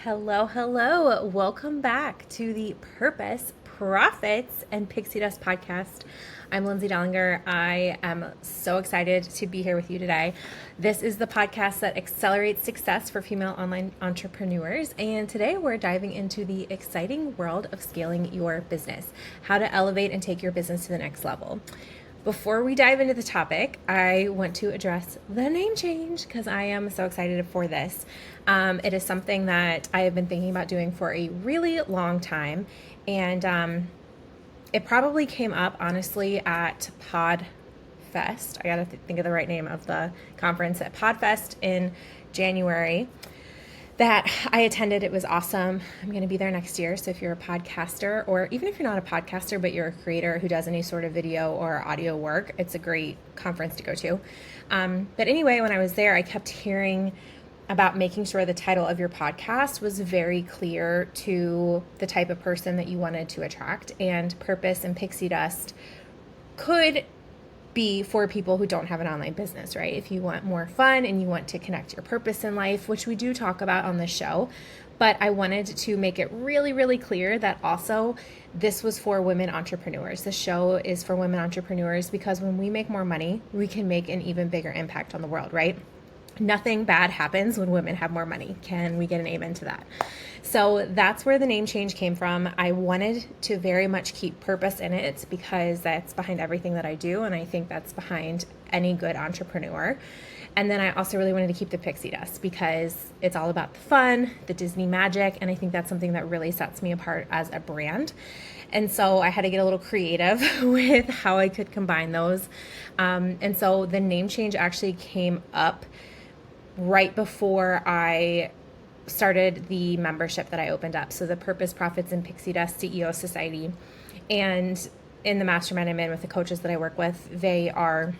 Hello, hello. Welcome back to the Purpose, Profits, and Pixie Dust podcast. I'm Lindsay Dollinger. I am so excited to be here with you today. This is the podcast that accelerates success for female online entrepreneurs. And today we're diving into the exciting world of scaling your business, how to elevate and take your business to the next level. Before we dive into the topic, I want to address the name change because I am so excited for this. It is something that I have been thinking about doing for a really long time, and it probably came up, honestly, at PodFest. I got to think of the right name of the conference, at PodFest in January that I attended. It was awesome. I'm going to be there next year. So if you're a podcaster, or even if you're not a podcaster, but you're a creator who does any sort of video or audio work, it's a great conference to go to. But anyway, when I was there, I kept hearing about making sure the title of your podcast was very clear to the type of person that you wanted to attract. And Purpose and Pixie Dust could be for people who don't have an online business, right? If you want more fun and you want to connect your purpose in life, which we do talk about on the show, but I wanted to make it really, really clear that also this was for women entrepreneurs. The show is for women entrepreneurs because when we make more money, we can make an even bigger impact on the world, right? Nothing bad happens when women have more money. Can we get an amen to that? So that's where the name change came from. I wanted to very much keep purpose in it because that's behind everything that I do, and I think that's behind any good entrepreneur. And then I also really wanted to keep the Pixie Dust because it's all about the fun, the Disney magic, and I think that's something that really sets me apart as a brand. And so I had to get a little creative with how I could combine those. And so the name change actually came up right before I started the membership that I opened up. So the Purpose, Profits, and Pixie Dust CEO Society. And in the mastermind I'm in with the coaches that I work with, they are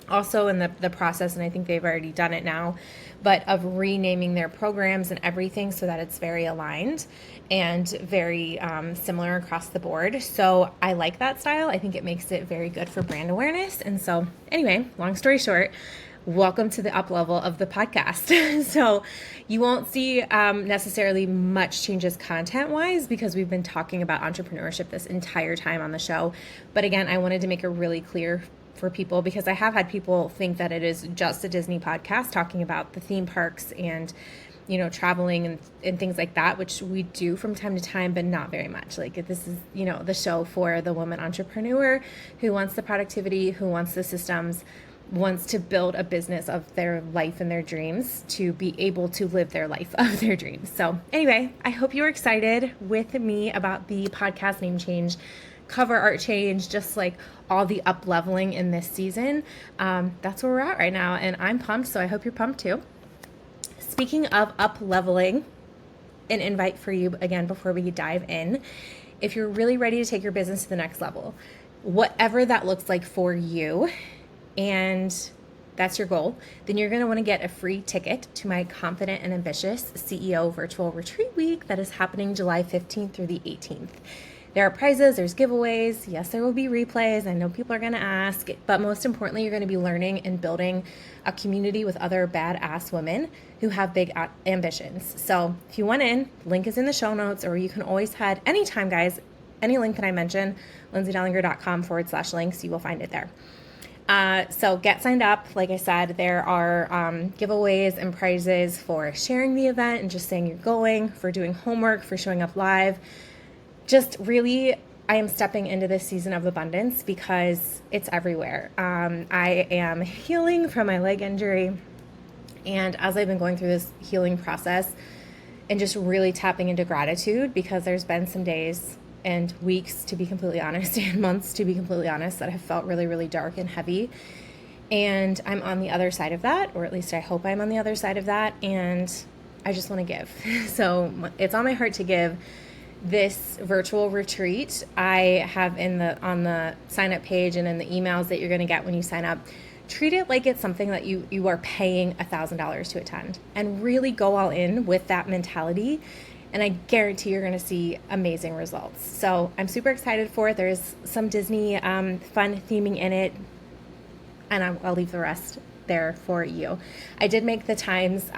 also in the process, and I think they've already done it now, but of renaming their programs and everything so that it's very aligned and very similar across the board. So I like that style. I think it makes it very good for brand awareness. And so anyway, long story short, welcome to the up level of the podcast. So you won't see necessarily much changes content-wise because we've been talking about entrepreneurship this entire time on the show. But again, I wanted to make it really clear for people because I have had people think that it is just a Disney podcast talking about the theme parks and, you know, traveling and things like that, which we do from time to time, but not very much. Like this is, you know, the show for the woman entrepreneur who wants the productivity, who wants the systems, wants to build a business of their life and their dreams to be able to live their life of their dreams. So anyway, I hope you're excited with me about the podcast name change, cover art change, just like all the up leveling in this season. That's where we're at right now, and I'm pumped, so I hope you're pumped too. Speaking of up leveling, an invite for you again before we dive in. If you're really ready to take your business to the next level, whatever that looks like for you, and that's your goal, then you're going to want to get a free ticket to my Confident and Ambitious CEO Virtual Retreat Week that is happening July 15th through the 18th. There are prizes, there's giveaways. Yes, there will be replays. I know people are going to ask, but most importantly, you're going to be learning and building a community with other badass women who have big ambitions. So if you want in, link is in the show notes, or you can always head anytime, guys, any link that I mention, lindsaydellinger.com/links, you will find it there. So get signed up. Like I said, there are giveaways and prizes for sharing the event and just saying you're going, for doing homework, for showing up live. Just really, I am stepping into this season of abundance because it's everywhere. I am healing from my leg injury. And as I've been going through this healing process and just really tapping into gratitude, because there's been some days and weeks, to be completely honest, and months, to be completely honest, that have felt really, really dark and heavy. And I'm on the other side of that, or at least I hope I'm on the other side of that. And I just want to give. So it's on my heart to give this virtual retreat. I have on the sign up page and in the emails that you're going to get when you sign up, treat it like it's something that you are paying $1,000 to attend, and really go all in with that mentality. And I guarantee you're going to see amazing results. So I'm super excited for it. There's some Disney fun theming in it, and I'll leave the rest there for you. I did make the times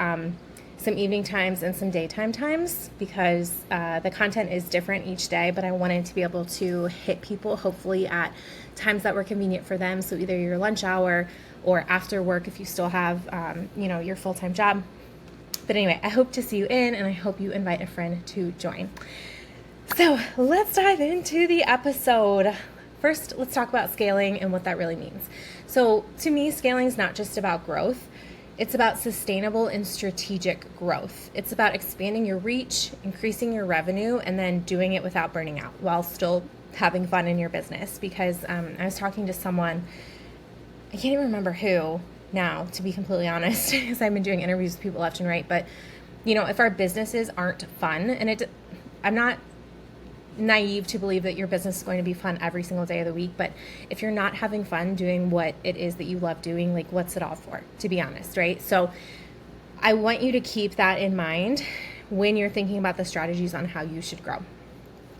some evening times and some daytime times because the content is different each day, but I wanted to be able to hit people hopefully at times that were convenient for them. So either your lunch hour or after work if you still have, your full-time job. But anyway, I hope to see you in, and I hope you invite a friend to join. So let's dive into the episode. First, let's talk about scaling and what that really means. So to me, scaling is not just about growth. It's about sustainable and strategic growth. It's about expanding your reach, increasing your revenue, and then doing it without burning out while still having fun in your business. Because I was talking to someone, I can't even remember who now, to be completely honest, because I've been doing interviews with people left and right. But, if our businesses aren't fun, and I'm not naive to believe that your business is going to be fun every single day of the week, but if you're not having fun doing what it is that you love doing, like what's it all for, to be honest, right? So I want you to keep that in mind when you're thinking about the strategies on how you should grow.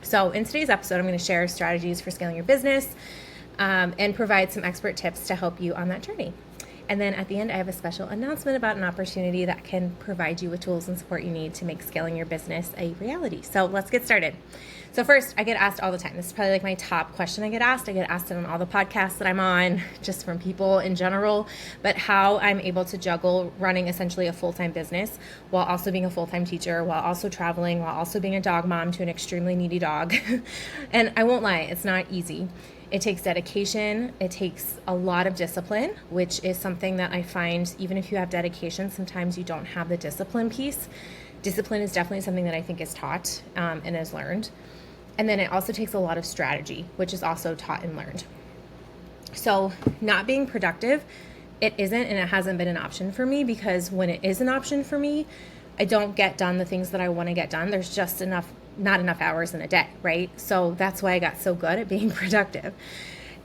So in today's episode, I'm going to share strategies for scaling your business and provide some expert tips to help you on that journey. And then at the end, I have a special announcement about an opportunity that can provide you with tools and support you need to make scaling your business a reality. So let's get started. So first, I get asked all the time. This is probably like my top question I get asked. I get asked it on all the podcasts that I'm on, just from people in general, but how I'm able to juggle running essentially a full-time business while also being a full-time teacher, while also traveling, while also being a dog mom to an extremely needy dog. And I won't lie, it's not easy. It takes dedication. It takes a lot of discipline, which is something that I find even if you have dedication, sometimes you don't have the discipline piece. Discipline is definitely something that I think is taught and is learned. And then it also takes a lot of strategy, which is also taught and learned. So not being productive, it isn't and it hasn't been an option for me, because when it is an option for me, I don't get done the things that I want to get done. There's just not enough hours in a day, right? So that's why I got so good at being productive.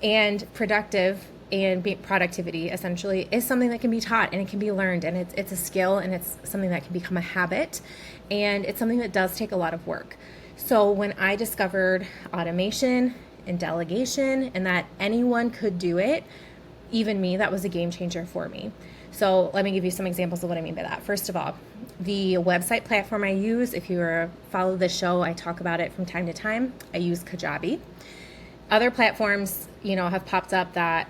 And productivity essentially is something that can be taught and it can be learned, and it's a skill, and it's something that can become a habit, and it's something that does take a lot of work. So when I discovered automation and delegation and that anyone could do it, even me, that was a game changer for me. So let me give you some examples of what I mean by that. First of all, the website platform I use, if you follow this show, I talk about it from time to time. I use Kajabi. Other platforms, have popped up that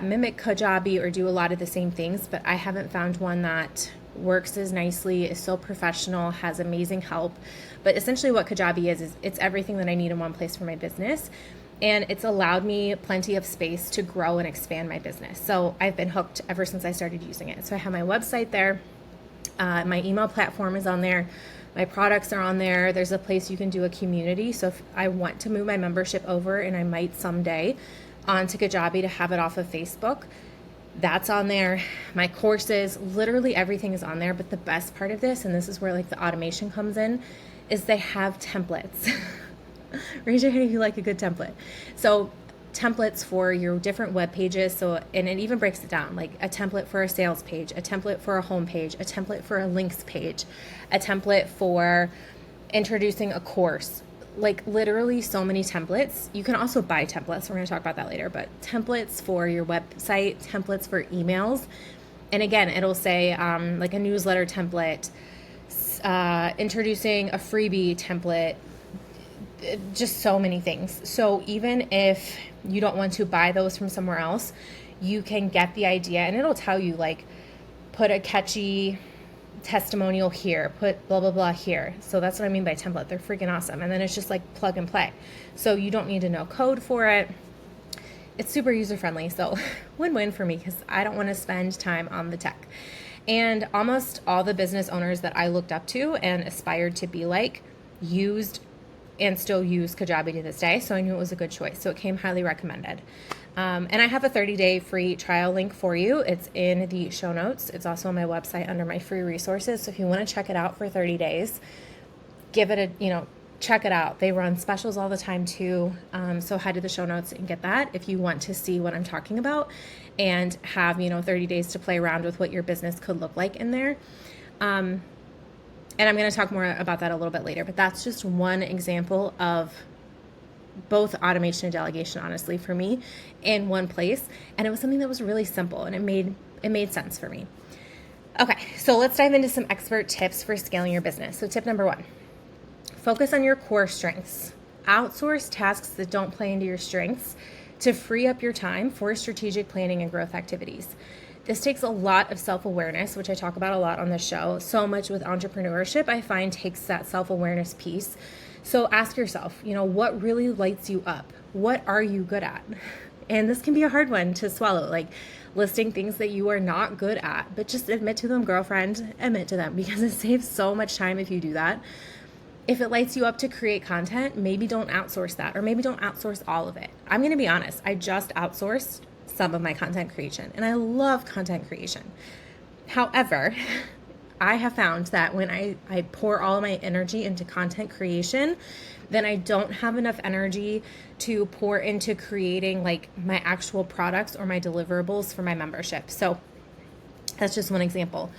mimic Kajabi or do a lot of the same things, but I haven't found one that works as nicely, is so professional, has amazing help. But essentially what Kajabi is it's everything that I need in one place for my business. And it's allowed me plenty of space to grow and expand my business. So I've been hooked ever since I started using it. So I have my website there. My email platform is on there. My products are on there. There's a place you can do a community. So if I want to move my membership over, and I might someday, onto Kajabi to have it off of Facebook, that's on there. My courses, literally everything is on there. But the best part of this, and this is where like the automation comes in, is they have templates. Raise your hand if you like a good template. So templates for your different web pages. And it even breaks it down, like a template for a sales page, a template for a home page, a template for a links page, a template for introducing a course. Like literally so many templates. You can also buy templates. We're going to talk about that later, but templates for your website, templates for emails. And again, it'll say like a newsletter template, introducing a freebie template, just so many things. So even if you don't want to buy those from somewhere else, you can get the idea, and it'll tell you like, put a catchy testimonial here, put blah, blah, blah here. So that's what I mean by template. They're freaking awesome. And then it's just like plug and play. So you don't need to know code for it. It's super user friendly. So win-win for me, because I don't want to spend time on the tech. And almost all the business owners that I looked up to and aspired to be like used and still use Kajabi to this day. So I knew it was a good choice. So it came highly recommended. And I have a 30-day free trial link for you. It's in the show notes. It's also on my website under my free resources. So if you want to check it out for 30 days, give it check it out. They run specials all the time too. So head to the show notes and get that if you want to see what I'm talking about and have, 30 days to play around with what your business could look like in there. And I'm going to talk more about that a little bit later, but that's just one example of both automation and delegation, honestly, for me in one place. And it was something that was really simple, and it made sense for me. Okay, so let's dive into some expert tips for scaling your business. So tip number 1, focus on your core strengths. Outsource tasks that don't play into your strengths to free up your time for strategic planning and growth activities. This takes a lot of self-awareness, which I talk about a lot on the show. So much with entrepreneurship, I find, takes that self-awareness piece. So ask yourself, what really lights you up? What are you good at? And this can be a hard one to swallow, like listing things that you are not good at, but just admit to them, girlfriend, admit to them, because it saves so much time if you do that. If it lights you up to create content, maybe don't outsource that, or maybe don't outsource all of it. I'm going to be honest, I just outsourced some of my content creation, and I love content creation. However, I have found that when I pour all my energy into content creation, then I don't have enough energy to pour into creating like my actual products or my deliverables for my membership. So that's just one example.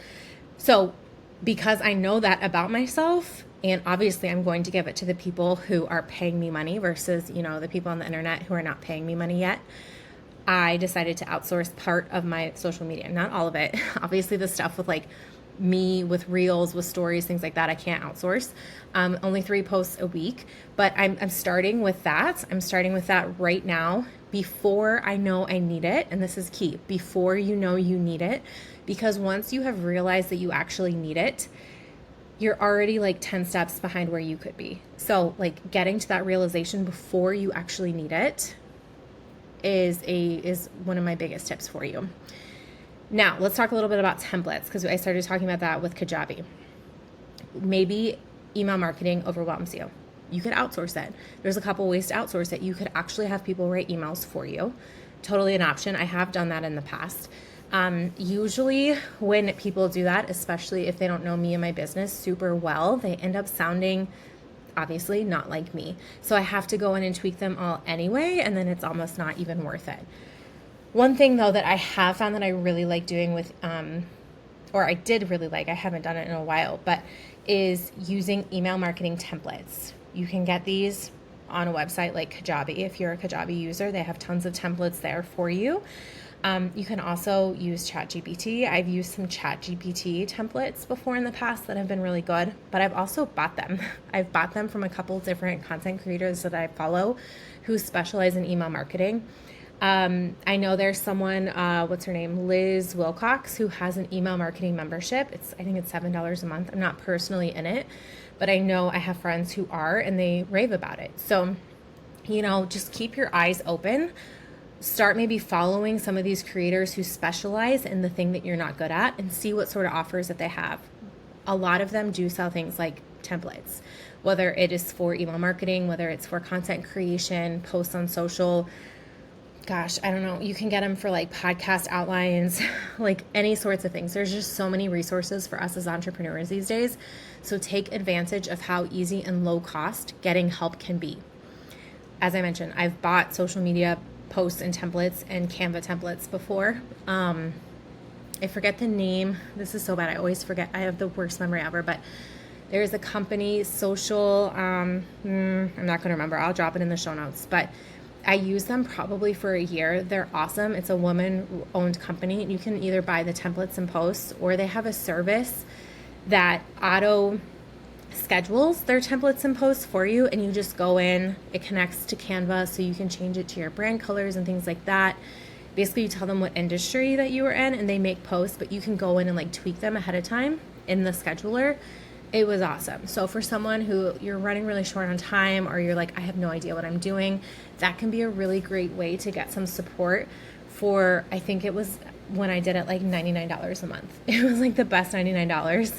So because I know that about myself, and obviously I'm going to give it to the people who are paying me money versus, the people on the internet who are not paying me money yet, I decided to outsource part of my social media, not all of it. Obviously the stuff with like me with reels, with stories, things like that, I can't outsource. Only 3 posts a week, but I'm starting with that. I'm starting with that right now before I know I need it. And this is key, before you know you need it, because once you have realized that you actually need it, you're already like 10 steps behind where you could be. So like getting to that realization before you actually need it is one of my biggest tips for you. Now, let's talk a little bit about templates, because I started talking about that with Kajabi. Maybe email marketing overwhelms you. You could outsource it. There's a couple ways to outsource it. You could actually have people write emails for you. Totally an option. I have done that in the past. Usually when people do that, especially if they don't know me and my business super well, they end up sounding obviously not like me. So I have to go in and tweak them all anyway, and then it's almost not even worth it. One thing though that I have found that I really like doing with, or I did really like, I haven't done it in a while, but is using email marketing templates. You can get these on a website like Kajabi. If you're a Kajabi user, they have tons of templates there for you. You can also use ChatGPT. I've used some ChatGPT templates before in the past that have been really good, but I've also bought them. I've bought them from a couple different content creators that I follow who specialize in email marketing. I know there's someone, what's her name? Liz Wilcox, who has an email marketing membership. I think it's $7 a month. I'm not personally in it, but I know I have friends who are, and they rave about it. So, just keep your eyes open. Start maybe following some of these creators who specialize in the thing that you're not good at, and see what sort of offers that they have. A lot of them do sell things like templates, whether it is for email marketing, whether it's for content creation, posts on social. Gosh, I don't know. You can get them for like podcast outlines, like any sorts of things. There's just so many resources for us as entrepreneurs these days. So take advantage of how easy and low cost getting help can be. As I mentioned, I've bought social media posts and templates and Canva templates before. I forget the name. This is so bad. I always forget. I have the worst memory ever, but there's a company, social, I'm not going to remember. I'll drop it in the show notes, but I use them probably for a year. They're awesome. It's a woman-owned company. You can either buy the templates and posts, or they have a service that auto schedules their templates and posts for you, and you just go in. It connects to Canva, so you can change it to your brand colors and things like that. Basically, you tell them what industry that you are in, and they make posts, but you can go in and like tweak them ahead of time in the scheduler. It was awesome. So for someone who you're running really short on time, or you're like, I have no idea what I'm doing, that can be a really great way to get some support for, I think it was when I did it like $99 a month. It was like the best $99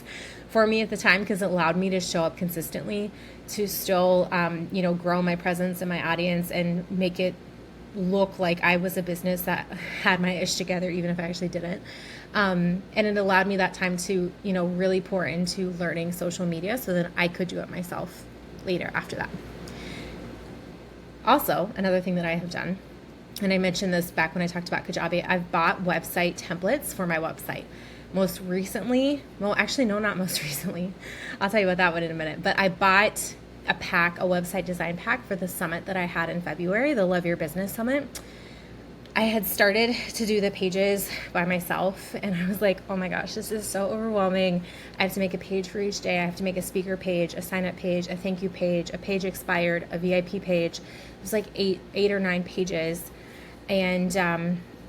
for me at the time, because it allowed me to show up consistently, to still, grow my presence and my audience and make it look like I was a business that had my ish together, even if I actually didn't. And it allowed me that time to, really pour into learning social media, so that I could do it myself later after that. Also, another thing that I have done, and I mentioned this back when I talked about Kajabi, I've bought website templates for my website. Most recently, not most recently. I'll tell you about that one in a minute. But I bought a website design pack for the summit that I had in February, the Love Your Business Summit. I had started to do the pages by myself, and I was like, oh my gosh, this is so overwhelming. I have to make a page for each day. I have to make a speaker page, a sign-up page, a thank you page, a page expired, a VIP page. It was like eight or nine pages. And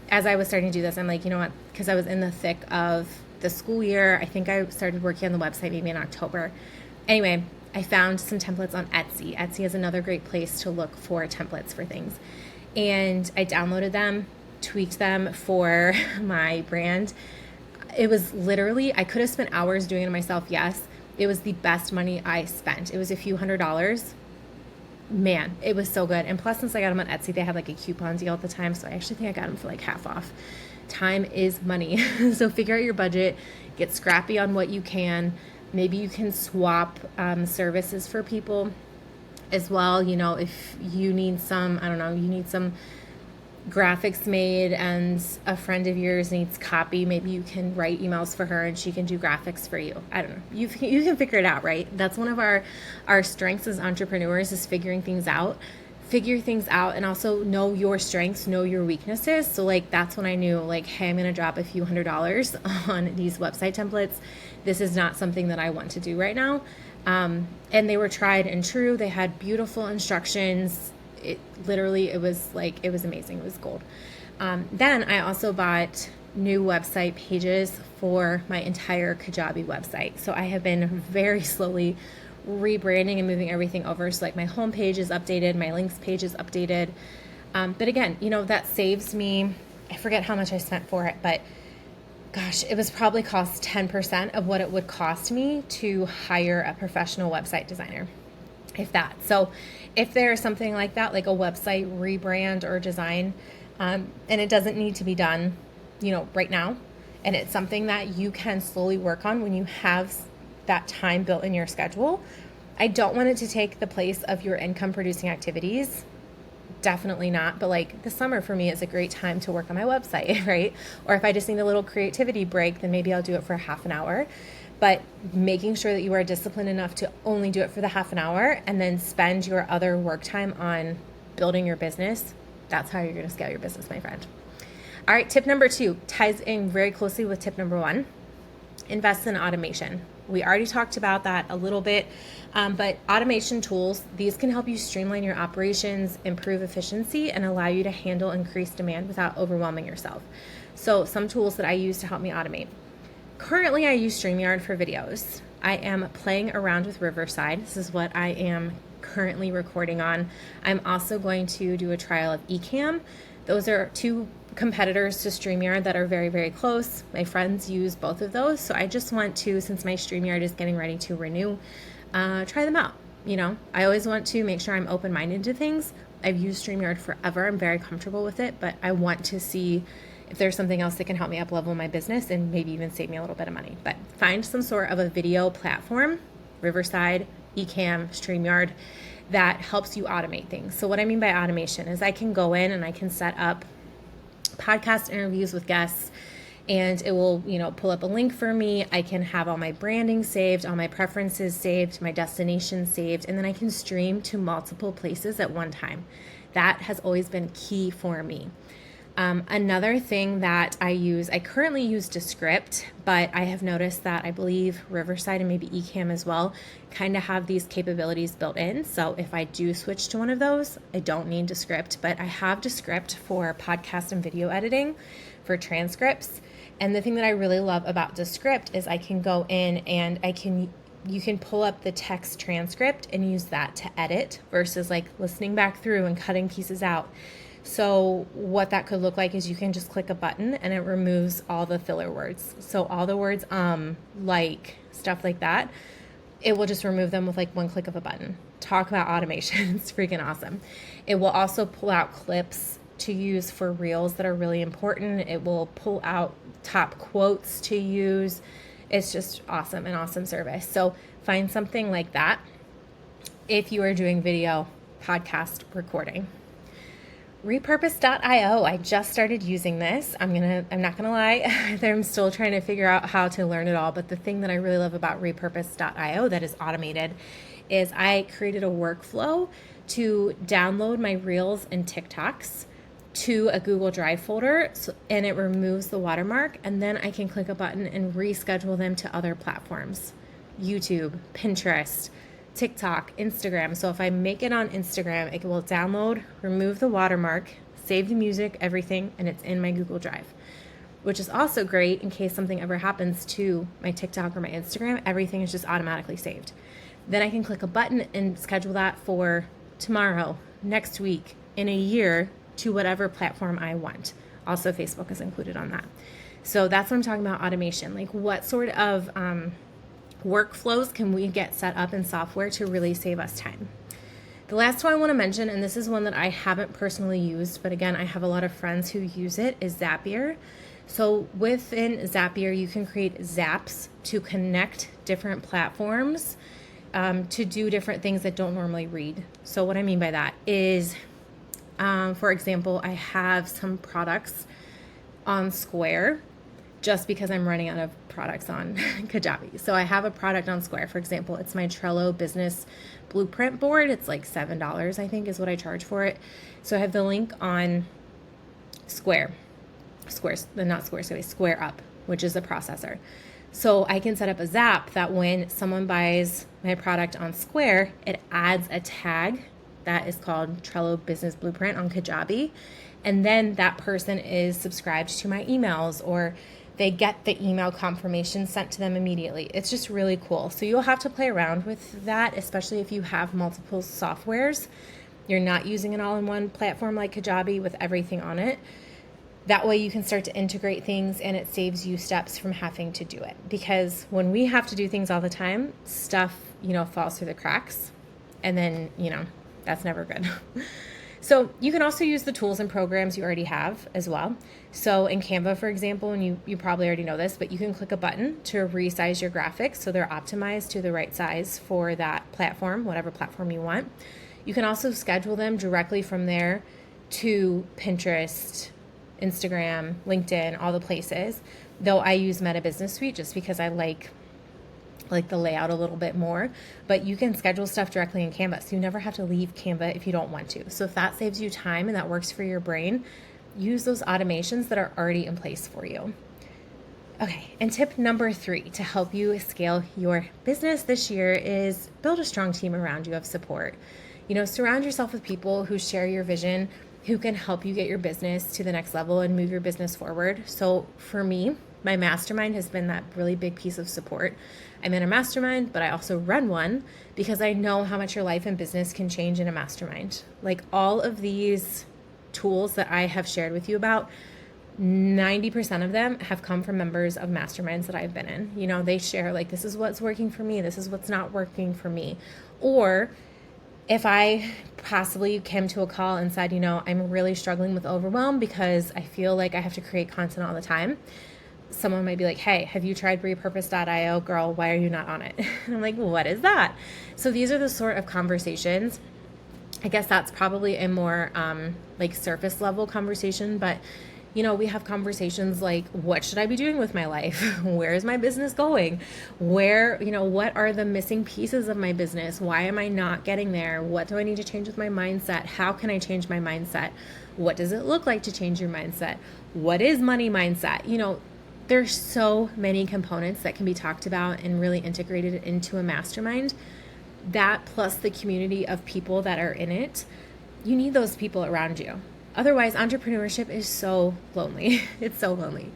as I was starting to do this, I'm like, you know what? Because I was in the thick of the school year. I think I started working on the website maybe in October. Anyway, I found some templates on Etsy. Etsy is another great place to look for templates for things. And I downloaded them, tweaked them for my brand. It was literally, I could have spent hours doing it myself, yes. It was the best money I spent. It was a few $100s. Man, it was so good. And plus, since I got them on Etsy, they had like a coupon deal at the time. So I actually think I got them for like half off. Time is money. So figure out your budget, get scrappy on what you can. Maybe you can swap services for people as well. You know, if you need some, I don't know, you need some graphics made and a friend of yours needs copy, maybe you can write emails for her and she can do graphics for you. I don't know. You can figure it out, right? That's one of our strengths as entrepreneurs, is figuring things out. Figure things out and also know your strengths, know your weaknesses. So like, that's when I knew like, hey, I'm going to drop a few $100s on these website templates. This is not something that I want to do right now. And they were tried and true. They had beautiful instructions. It was amazing. It was gold. Then I also bought new website pages for my entire Kajabi website. So I have been very slowly rebranding and moving everything over. So like my home page is updated, my links page is updated. But again, you know, that saves me, I forget how much I spent for it, but gosh, it was probably cost 10% of what it would cost me to hire a professional website designer, if that. So if there's something like that, like a website rebrand or design, and it doesn't need to be done, you know, right now, and it's something that you can slowly work on when you have that time built in your schedule, I don't want it to take the place of your income producing activities. Definitely not. But like the summer for me is a great time to work on my website, right? Or if I just need a little creativity break, then maybe I'll do it for half an hour. But making sure that you are disciplined enough to only do it for the half an hour and then spend your other work time on building your business, that's how you're going to scale your business, my friend. All right, tip number 2 ties in very closely with tip number 1. Invest in automation. We already talked about that a little bit, but automation tools, these can help you streamline your operations, improve efficiency, and allow you to handle increased demand without overwhelming yourself. So some tools that I use to help me automate. Currently, I use StreamYard for videos. I am playing around with Riverside. This is what I am currently recording on. I'm also going to do a trial of Ecamm. Those are 2 competitors to StreamYard that are very, very close. My friends use both of those. So I just want to, since my StreamYard is getting ready to renew, try them out. You know, I always want to make sure I'm open-minded to things. I've used StreamYard forever. I'm very comfortable with it, but I want to see if there's something else that can help me up level my business and maybe even save me a little bit of money. But find some sort of a video platform, Riverside, Ecamm, StreamYard, that helps you automate things. So what I mean by automation is I can go in and I can set up podcast interviews with guests, and it will, you know, pull up a link for me. I can have all my branding saved, all my preferences saved, my destination saved, and then I can stream to multiple places at one time. That has always been key for me. Another thing that I currently use Descript, but I have noticed that I believe Riverside and maybe Ecamm as well kind of have these capabilities built in. So if I do switch to one of those, I don't need Descript, but I have Descript for podcast and video editing, for transcripts. And the thing that I really love about Descript is I can go in and you can pull up the text transcript and use that to edit versus like listening back through and cutting pieces out. So what that could look like is you can just click a button and it removes all the filler words. So all the words, like, stuff like that, it will just remove them with like one click of a button. Talk about automation. It's freaking awesome. It will also pull out clips to use for reels that are really important. It will pull out top quotes to use. It's just awesome, an awesome service. So find something like that if you are doing video podcast recording. Repurpose.io. I just started using this. I'm not gonna lie, I'm still trying to figure out how to learn it all. But the thing that I really love about Repurpose.io that is automated is I created a workflow to download my Reels and TikToks to a Google Drive folder, and it removes the watermark, and then I can click a button and reschedule them to other platforms: YouTube, Pinterest, TikTok, Instagram. So if I make it on Instagram, it will download, remove the watermark, save the music, everything, and it's in my Google Drive, which is also great in case something ever happens to my TikTok or my Instagram. Everything is just automatically saved. Then I can click a button and schedule that for tomorrow, next week, in a year, to whatever platform I want. Also, Facebook is included on that. So that's what I'm talking about, automation. Like, what sort of workflows can we get set up in software to really save us time? The last one I want to mention, and this is one that I haven't personally used, but again, I have a lot of friends who use it, is Zapier. So within Zapier, you can create zaps to connect different platforms to do different things that don't normally read. So what I mean by that is, for example, I have some products on Square just because I'm running out of products on Kajabi. So I have a product on Square. For example, it's my Trello business blueprint board. It's like $7, I think, is what I charge for it. So I have the link on Square Up, which is a processor. So I can set up a zap that when someone buys my product on Square, it adds a tag that is called Trello Business Blueprint on Kajabi. And then that person is subscribed to my emails, or they get the email confirmation sent to them immediately. It's just really cool. So you'll have to play around with that, especially if you have multiple softwares. You're not using an all-in-one platform like Kajabi with everything on it. That way you can start to integrate things, and it saves you steps from having to do it. Because when we have to do things all the time, stuff, falls through the cracks. And then, that's never good. So you can also use the tools and programs you already have as well. So in Canva, for example, and you probably already know this, but you can click a button to resize your graphics so they're optimized to the right size for that platform, whatever platform you want. You can also schedule them directly from there to Pinterest, Instagram, LinkedIn, all the places. Though I use Meta Business Suite just because I like the layout a little bit more, but you can schedule stuff directly in Canva. So you never have to leave Canva if you don't want to. So if that saves you time and that works for your brain, use those automations that are already in place for you. Okay, and tip number 3 to help you scale your business this year is build a strong team around you of support. Surround yourself with people who share your vision, who can help you get your business to the next level and move your business forward. So for me, my mastermind has been that really big piece of support. I'm in a mastermind, but I also run one because I know how much your life and business can change in a mastermind. Like, all of these tools that I have shared with you about, 90% of them have come from members of masterminds that I've been in. They share, like, this is what's working for me, this is what's not working for me. Or if I possibly came to a call and said, I'm really struggling with overwhelm because I feel like I have to create content all the time, someone might be like, hey, have you tried repurpose.io? Girl, why are you not on it? And I'm like, what is that? So these are the sort of conversations. I guess that's probably a more surface level conversation, but we have conversations like, what should I be doing with my life? Where is my business going? What are the missing pieces of my business? Why am I not getting there? What do I need to change with my mindset? How can I change my mindset? What does it look like to change your mindset? What is money mindset? There's so many components that can be talked about and really integrated into a mastermind. That plus the community of people that are in it, you need those people around you. Otherwise, entrepreneurship is so lonely. It's so lonely.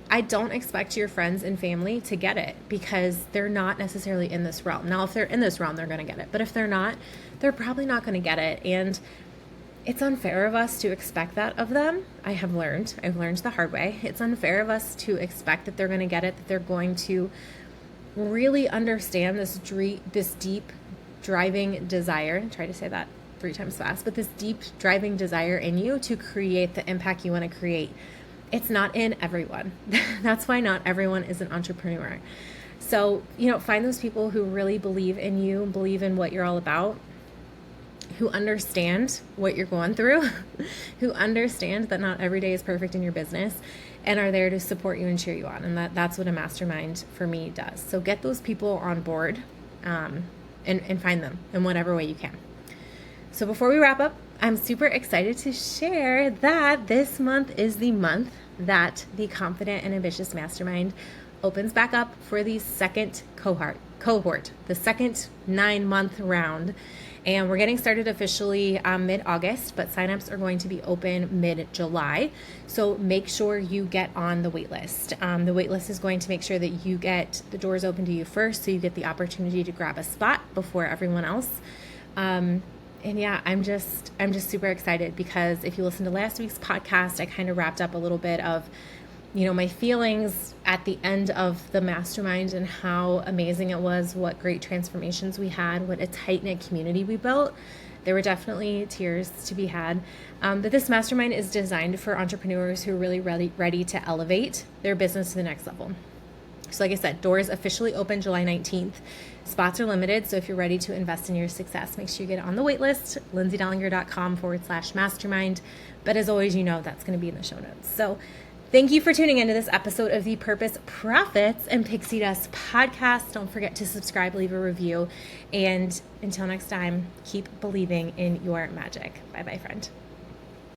I don't expect your friends and family to get it because they're not necessarily in this realm. Now, if they're in this realm, they're going to get it. But if they're not, they're probably not going to get it. And it's unfair of us to expect that of them. I've learned the hard way. It's unfair of us to expect that they're going to get it, that they're going to really understand this deep driving desire. Try to say that 3 times fast, but this deep driving desire in you to create the impact you want to create. It's not in everyone. That's why not everyone is an entrepreneur. So, find those people who really believe in you, believe in what you're all about, who understand what you're going through, who understand that not every day is perfect in your business, and are there to support you and cheer you on. And that's what a mastermind for me does. So get those people on board and find them in whatever way you can. So before we wrap up, I'm super excited to share that this month is the month that the Confident and Ambitious Mastermind opens back up for the second cohort, the second 9-month round. And we're getting started officially mid-August, but signups are going to be open mid-July. So make sure you get on the wait list. The wait list is going to make sure that you get the doors open to you first, so you get the opportunity to grab a spot before everyone else. And yeah, I'm just super excited, because if you listen to last week's podcast, I kind of wrapped up a little bit of, my feelings at the end of the mastermind and how amazing it was, what great transformations we had, what a tight-knit community we built. There were definitely tears to be had. But this mastermind is designed for entrepreneurs who are really ready to elevate their business to the next level. So like I said, doors officially open July 19th. Spots are limited, so if you're ready to invest in your success, make sure you get on the wait list, lindsaydollinger.com/mastermind. But as always, that's going to be in the show notes. So thank you for tuning into this episode of the Purpose, Profits, and Pixie Dust podcast. Don't forget to subscribe, leave a review, and until next time, keep believing in your magic. Bye-bye, friend.